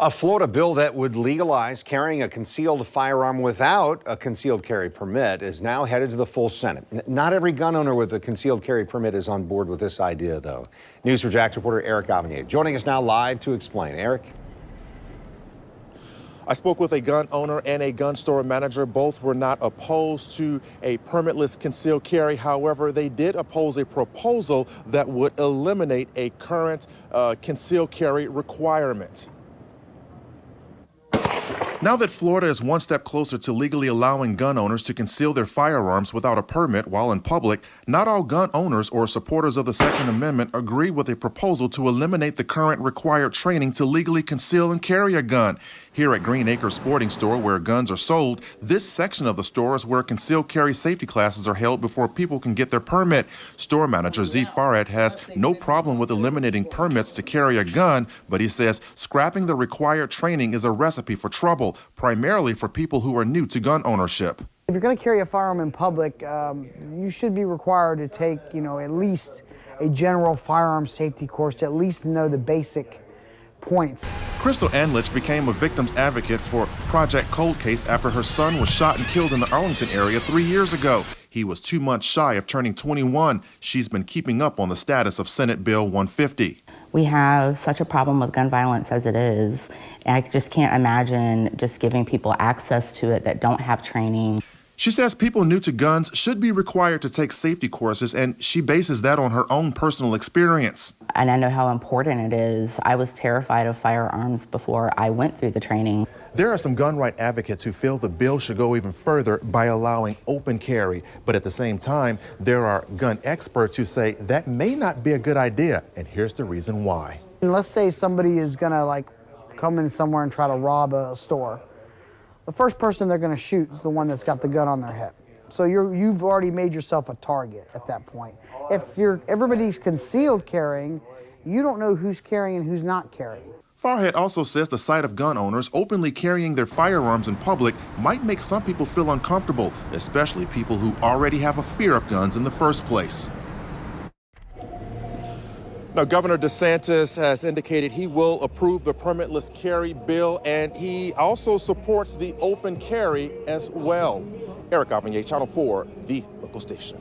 A Florida bill that would legalize carrying a concealed firearm without a concealed carry permit is now headed to the full Senate. Not every gun owner with a concealed carry permit is on board with this idea, though. News4Jax reporter Eric Avanier joining us now live to explain. Eric? I spoke with a gun owner and a gun store manager. Both were not opposed to a permitless concealed carry. However, they did oppose a proposal that would eliminate a current concealed carry requirement. Now that Florida is one step closer to legally allowing gun owners to conceal their firearms without a permit while in public, not all gun owners or supporters of the Second Amendment agree with a proposal to eliminate the current required training to legally conceal and carry a gun. Here at Green Acres Sporting Store, where guns are sold, this section of the store is where concealed carry safety classes are held before people can get their permit. Store manager Z Farad has no problem with eliminating permits to carry a gun, but he says scrapping the required training is a recipe for trouble, primarily for people who are new to gun ownership. If you're going to carry a firearm in public, you should be required to take, at least a general firearm safety course to at least know the basic points. Crystal Anlich became a victim's advocate for Project Cold Case after her son was shot and killed in the Arlington area 3 years ago. He was 2 months shy of turning 21. She's been keeping up on the status of Senate Bill 150. We have such a problem with gun violence as it is. I just can't imagine just giving people access to it that don't have training. She says people new to guns should be required to take safety courses, and she bases that on her own personal experience. And I know how important it is. I was terrified of firearms before I went through the training. There are some gun right advocates who feel the bill should go even further by allowing open carry. But at the same time, there are gun experts who say that may not be a good idea. And here's the reason why. And let's say somebody is going to come in somewhere and try to rob a store. The first person they're going to shoot is the one that's got the gun on their hip. So you've already made yourself a target at that point. If everybody's concealed carrying, you don't know who's carrying and who's not carrying. Farhad also says the sight of gun owners openly carrying their firearms in public might make some people feel uncomfortable, especially people who already have a fear of guns in the first place. Now, Governor DeSantis has indicated he will approve the permitless carry bill, and he also supports the open carry as well. Eric Avanier, Channel 4, the local station.